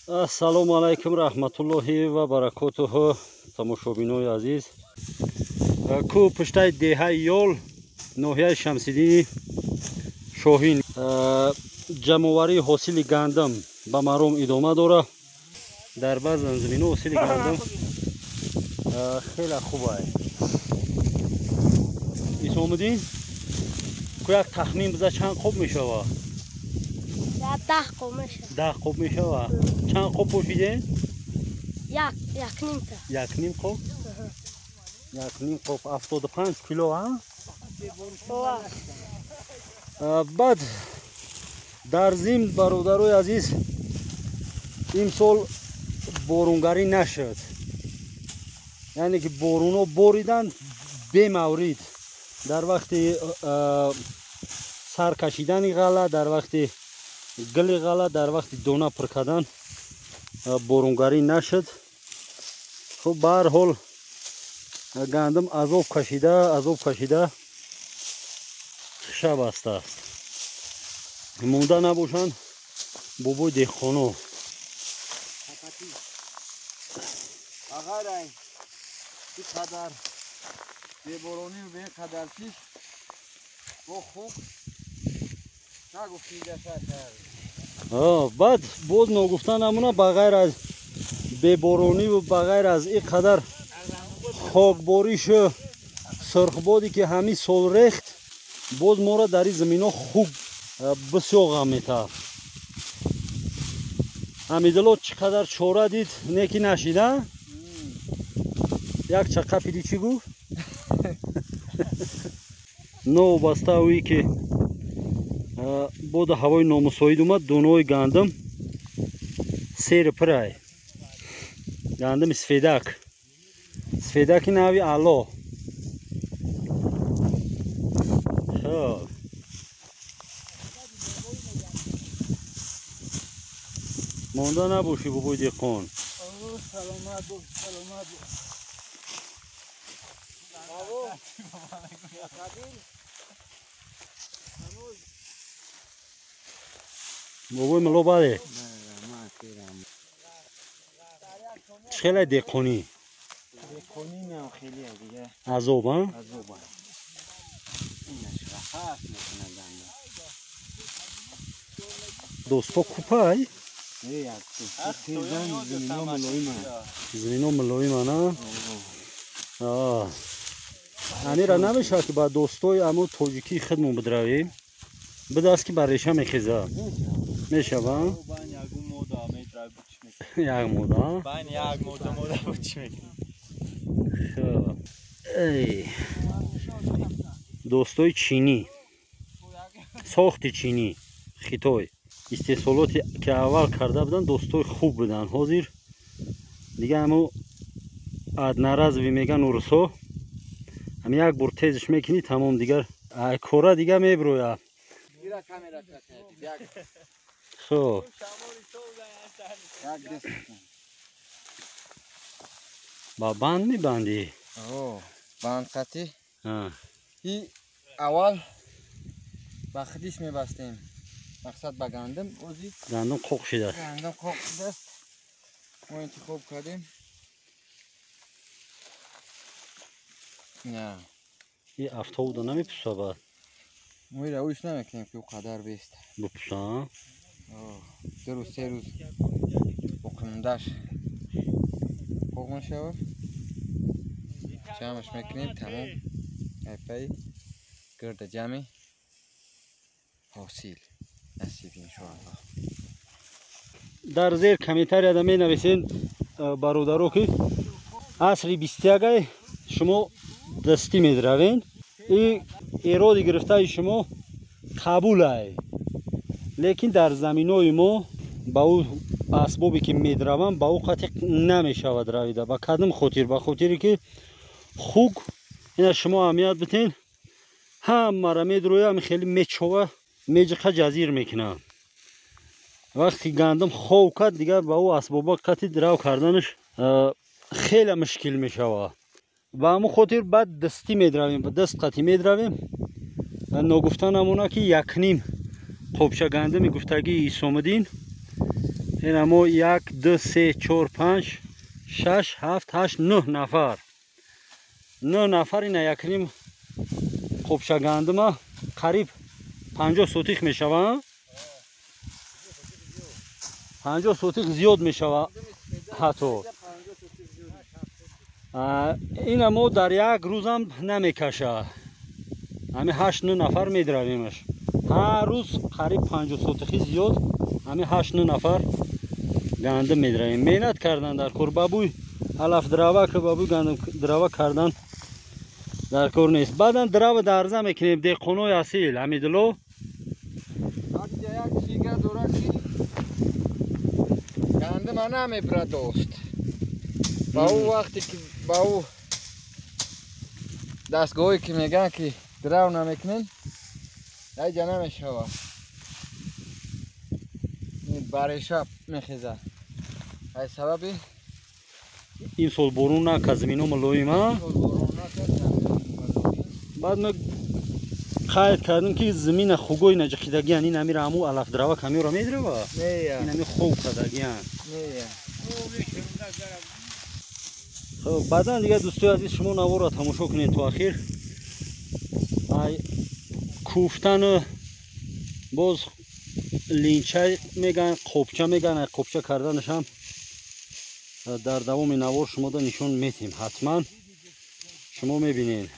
Ассалому алайкум рахматуллоҳи ва баракотуҳу тамошобинои азиз. Ку пуштаи деҳаи ёл ноҳияи Шамсиддини Шоҳин ҷамъоварии ҳосили гандам ба маром идома дора. Дар баъзан заминҳо ҳосили гандам хеле хуб аст. Исомиддин ку як тахмин биза чанд қоб мешавад? 10 қоб мешавад. 10 қоб мешавад. Чанд қоб пошидем? Як ним қоб. Як ним қоб 75 кило а? Баъд дар зим бародарои азиз имсол борунгарӣ нашуд. яъне ки боруно бориданд бемаврид. дар вақти сар кашидани ғала, дар вақти гили ғала, дар вақти дона пур кардан борунгарӣ нашуд. хуб ба ҳар ҳол гандам азоб кашида хиша бастааст. монда набошанд бобои деҳқоно. Агарай ки қадар беборони ва беқадар чиз бо хуб нагуфтида шахар. баъд боз ногуфтан намуна ба ғайр аз беборони ва ба ғайр аз ин қадар хокборишу сурхбоди ки ҳами сол рехт, боз мора дар ин заминҳо хуб бисёр ғам метавад. ҳамидулло чӣ қадар чора дид, не ки нашида? як чақа пиди чӣ гуфт? новобаста ӯи ки бода ҳавои номусоид омад, донои гандам сери пирай. гандами сфедаки нави ало. монда набоши бобои деҳқон. Саломат бо. бобои милобаде чӣ хеле деҳқонӣ? Деҳқонӣ не хеле дига. Азоб а? Азоб. Инаш рафас мекунад. досто купай? Як тезан зимино мулоима. Зимино мулоима на? амира намешавад ки ба достои амо тоҷикии худмон бидравем? бидаст ки ба реша мехезад. мешавад? як мода. Байн як мода буч мекунад. достои чинӣ, сохти чинӣ, хитой. истеҳсолоте ки аввал карда буданд достои хуб буданд. ҳозир дига амо аднаразви меган урусҳо ҳами як бор тезиш мекунӣ тамом, дигар кора дига мебирояд. хуб ба банд мебандӣ? банд қатӣ и аввал ба хидиш мебастем. мақсад ба гандам ози гандам қоқ шудааст. гандам қоқ шудааст. мо интихоб кардем. не и автоуда намепусабад? моира уиш намекунем ки қадар бест. бипусам? ду рӯз се рӯз боқимондаш қоқ мешавад. ҷамъаш мекунем тамом. айпай гирда ҷамъи ҳосил насиб иншоаллоҳ. дар зер комментарияда менависед бародаро ки асри 21 шумо дастӣ медравед. и эроди гирифтаи шумо қабул ай. лекин дар заминои мо ба ӯ асбобе ки медравам ба ӯ қатъи намешавад равида. ба кадом хотир? ба хотире ки хуг ина шумо аҳамият битен. ҳамара медроям хеле мечова меҷиқа ҷазир мекунам. вақти гандам хов кад дигар ба ӯ асбоба қатъи рав карданаш хеле мушкил мешавад. ба ҳамон хотир баъд дастӣ медравем, ба даст қатъи медравем. ногуфта намона ки якним қобча гандами гуфтагии Исомиддин این اما 1 2 3 4 5 6 7 8 9 نفر 9 نفر این یکریم خوبشه گندم قریب 50 سوتیخ میشوه 50 سوتیخ زیاد میشوه حتی این اما در یک روز هم نمیکشه همه 8 9 نفر میدرویمش هر روز قریب 50 سوتیخی زیاد همه 8 9 نفر گندم میدرویم مهنت کردن در کار بابوی علف دراوه که بابوی گندم دراوه کردن در کار نیست بعدا دراوه درزه میکنیم دیقونوی اصیل امیدلو یک شیگه دوره که گندم نمیبره دوست با او وقتی که با او دستگاهی که میگن که درو نمیکنین ایجا نمیشوه برای شب میخیزه ای سببی این سال بارون نکرد زمینو ملویم بعد ما قاید کردیم که زمین خوگوی نجخیدگی این امیر امو علف دراوه کمی رو میدروه این امیر خوب کردگی بعدا دیگه دوستای عزیز شما نوار را تماشا کنید تو اخیر کوفتن باز لینچه میگن قوبچه میگن قوبچه کردنش هم در دوام نوار شما دا نشون میتیم حتما شما میبینین